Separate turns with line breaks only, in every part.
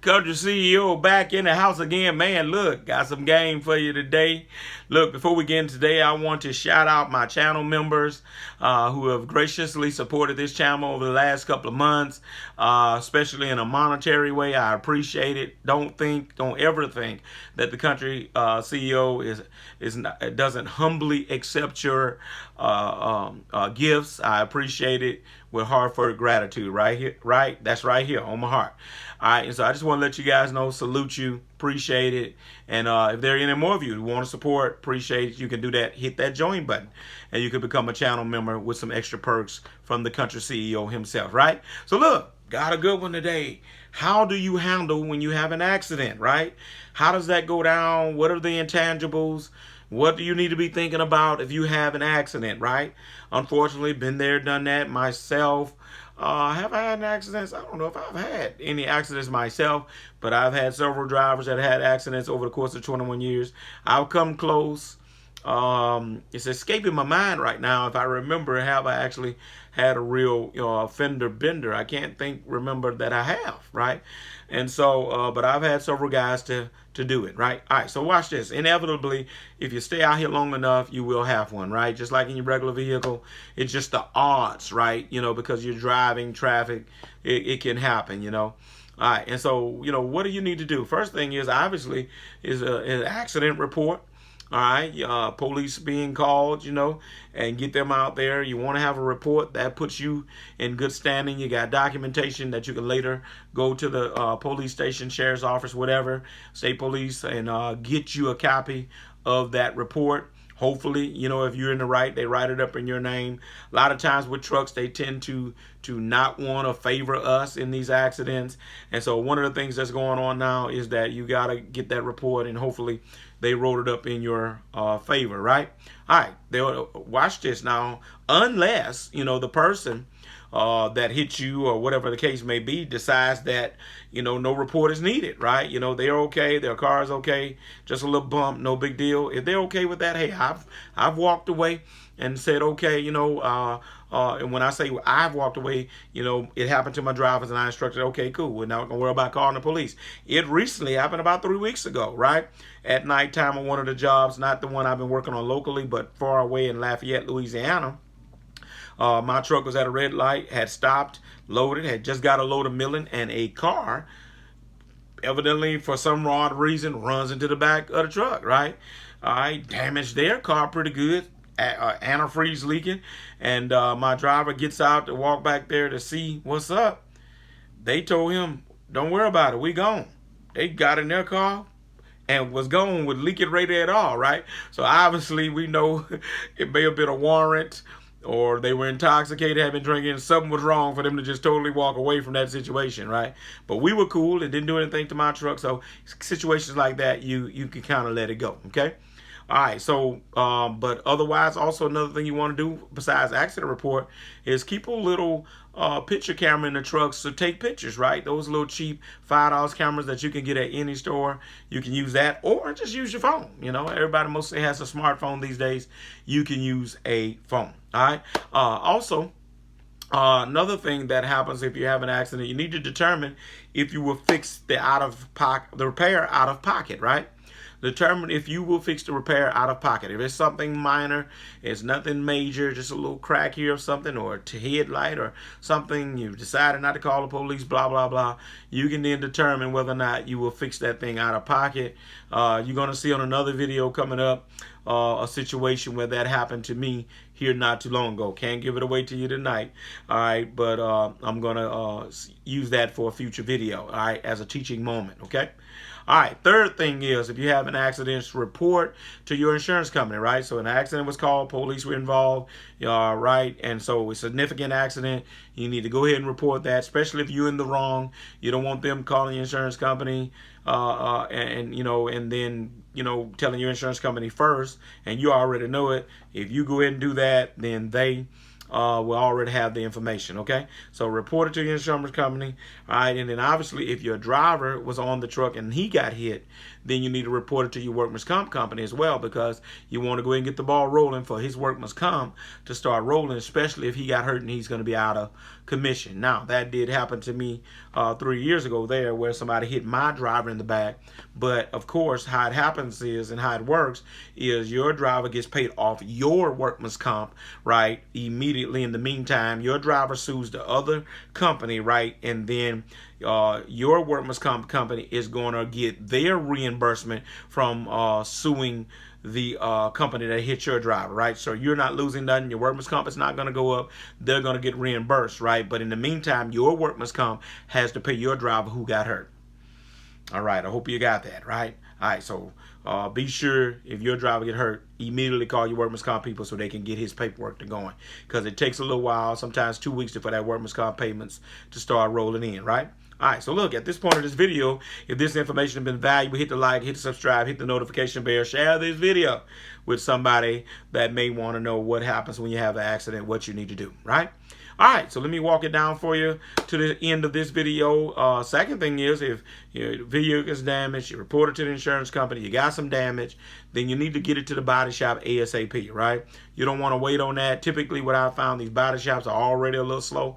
Country CEO back in the house again. Man, look, got some game for you today. Look, before we get into today, I want to shout out my channel members who have graciously supported this channel over the last couple of months, especially in a monetary way. I appreciate it. Don't ever think that the country CEO doesn't humbly accept your gifts. I appreciate it with heartfelt gratitude right here, right? That's right here on my heart. All right, and so I just want to let you guys know, salute you, appreciate it. And if there are any more of you who want to support, appreciate it, you can do that. Hit that join button, and you can become a channel member with some extra perks from the country CEO himself, right? So look, got a good one today. How do you handle when you have an accident, right? How does that go down? What are the intangibles? What do you need to be thinking about if you have an accident, right? Unfortunately, been there, done that myself. Have I had accidents? I don't know if I've had any accidents myself, but I've had several drivers that had accidents over the course of 21 years. I've come close. It's escaping my mind right now. If I remember, have I actually had a real fender bender? I can't remember that I have, right? And so, but I've had several guys to do it, right? All right, so watch this. Inevitably, if you stay out here long enough, you will have one, right? Just like in your regular vehicle, it's just the odds, right? Because you're driving traffic, it can happen, All right, and so, what do you need to do? First thing is, obviously, is an accident report. All right, police being called, and get them out there. You want to have a report that puts you in good standing. You got documentation that you can later go to the police station, sheriff's office, whatever, state police, and get you a copy of that report. Hopefully, if you're in the right, they write it up in your name. A lot of times with trucks, they tend to not want to favor us in these accidents. And so one of the things that's going on now is that you got to get that report, and hopefully they wrote it up in your favor, right? All right, they'll watch this now, unless, the person that hit you or whatever the case may be decides that, no report is needed, right? They're okay, their car is okay, just a little bump, no big deal. If they're okay with that, hey, I've walked away and said, okay, and when I say I've walked away, it happened to my drivers and I instructed, okay, cool, we're not gonna worry about calling the police. It recently happened about 3 weeks ago, right? At nighttime on one of the jobs, not the one I've been working on locally, but far away in Lafayette, Louisiana. My truck was at a red light, had stopped, loaded, had just got a load of milling, and a car, evidently for some odd reason, runs into the back of the truck, right? I damaged their car pretty good. Antifreeze leaking, and my driver gets out to walk back there to see what's up. They told him, don't worry about it, we gone. They got in their car and was gone with leaking radar at all, right? So obviously we know it may have been a warrant, or they were intoxicated, had been drinking, something was wrong for them to just totally walk away from that situation, right? But we were cool, it didn't do anything to my truck, so situations like that, you can kind of let it go, okay? All right, so, but otherwise, also another thing you want to do besides accident report is keep a little picture camera in the trucks to take pictures, right? Those little cheap $5 cameras that you can get at any store. You can use that, or just use your phone. Everybody mostly has a smartphone these days. You can use a phone, all right? Also, another thing that happens if you have an accident, you need to determine if you will fix the repair out of pocket, right? Determine if you will fix the repair out of pocket. If it's something minor, it's nothing major, just a little crack here or something, or a headlight or something, you've decided not to call the police, blah, blah, blah, you can then determine whether or not you will fix that thing out of pocket. You're going to see on another video coming up a situation where that happened to me here not too long ago. Can't give it away to you tonight, all right, but I'm going to use that for a future video, all right, as a teaching moment, okay? All right, third thing is, if you have an accident, report to your insurance company, right? So an accident was called, police were involved, right? And so a significant accident, you need to go ahead and report that, especially if you're in the wrong. You don't want them calling your insurance company and then telling your insurance company first, and you already know it. If you go ahead and do that, then they will already have the information. Okay, so report it to your insurance company. All right, and then obviously if your driver was on the truck and he got hit, then you need to report it to your workman's comp company as well, because you want to go ahead and get the ball rolling for his workman's comp to start rolling, especially if he got hurt and he's going to be out of commission. Now, that did happen to me 3 years ago there, where somebody hit my driver in the back. But of course, how it happens is, and how it works is, your driver gets paid off your workman's comp, right, immediately. In the meantime, your driver sues the other company, right, and then your workman's comp company is going to get their reimbursement from suing the company that hit your driver, right? So you're not losing nothing. Your workman's comp is not going to go up. They're going to get reimbursed, right? But in the meantime, your workman's comp has to pay your driver who got hurt. All right, I hope you got that, right? All right, so be sure if your driver get hurt, immediately call your workman's comp people so they can get his paperwork to going, because it takes a little while, sometimes 2 weeks for that workman's comp payments to start rolling in, right? All right, so look, at this point of this video, if this information has been valuable, hit the like, hit the subscribe, hit the notification bell, share this video with somebody that may want to know what happens when you have an accident, what you need to do, right? All right, so let me walk it down for you to the end of this video. Second thing is, if your video gets damaged, you report it to the insurance company, you got some damage, then you need to get it to the body shop ASAP, right? You don't want to wait on that. Typically, what I found, these body shops are already a little slow.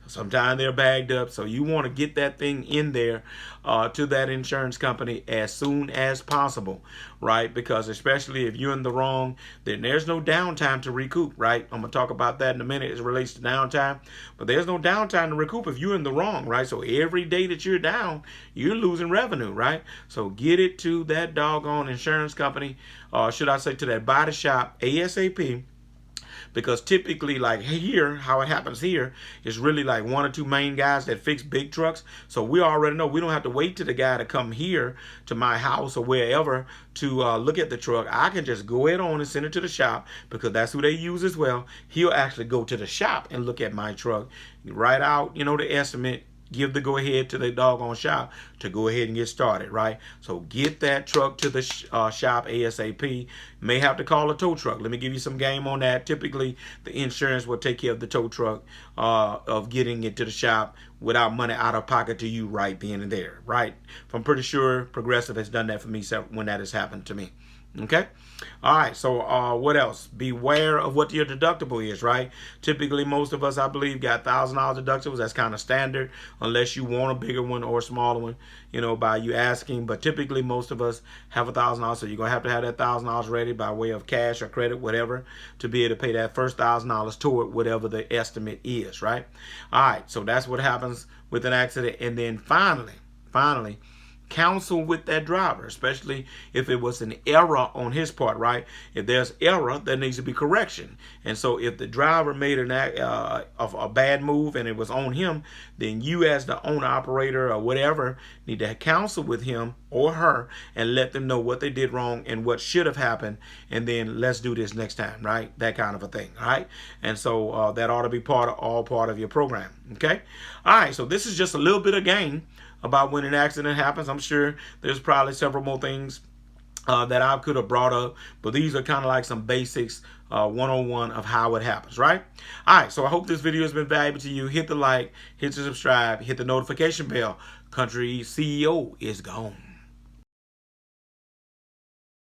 Sometimes they're bagged up, so you want to get that thing in there to that insurance company as soon as possible, right? Because especially if you're in the wrong, then there's no downtime to recoup, right? I'm going to talk about that in a minute as it relates to downtime, but there's no downtime to recoup if you're in the wrong, right? So every day that you're down, you're losing revenue, right? So get it to that doggone insurance company, should I say to that body shop ASAP. Because typically, like here, how it happens here is really like 1 or 2 main guys that fix big trucks. So we already know we don't have to wait to the guy to come here to my house or wherever to look at the truck. I can just go ahead on and send it to the shop, because that's who they use as well. He'll actually go to the shop and look at my truck, write out, the estimate, give the go ahead to the doggone shop to go ahead and get started, right? So get that truck to the shop ASAP. May have to call a tow truck. Let me give you some game on that. Typically, the insurance will take care of the tow truck of getting it to the shop without money out of pocket to you right then and there, right? I'm pretty sure Progressive has done that for me when that has happened to me. Okay. All right. So what else? Beware of what your deductible is, right? Typically, most of us, I believe, got $1,000 deductibles. That's kind of standard, unless you want a bigger one or a smaller one, by you asking. But typically, most of us have $1,000. So you're going to have that $1,000 ready by way of cash or credit, whatever, to be able to pay that first $1,000 toward whatever the estimate is, right? All right. So that's what happens with an accident. And then finally, counsel with that driver, especially if it was an error on his part, right? If there's error, there needs to be correction. And so if the driver made a bad move and it was on him, then you as the owner, operator, or whatever need to counsel with him or her and let them know what they did wrong and what should have happened, and then let's do this next time, right? That kind of a thing, right? And so that ought to be part of your program, okay? All right, so this is just a little bit of game about when an accident happens. I'm sure there's probably several more things that I could have brought up, but these are kind of like some basics 101 of how it happens, right? All right, so I hope this video has been valuable to you. Hit the like, hit the subscribe, hit the notification bell. Country CEO is gone.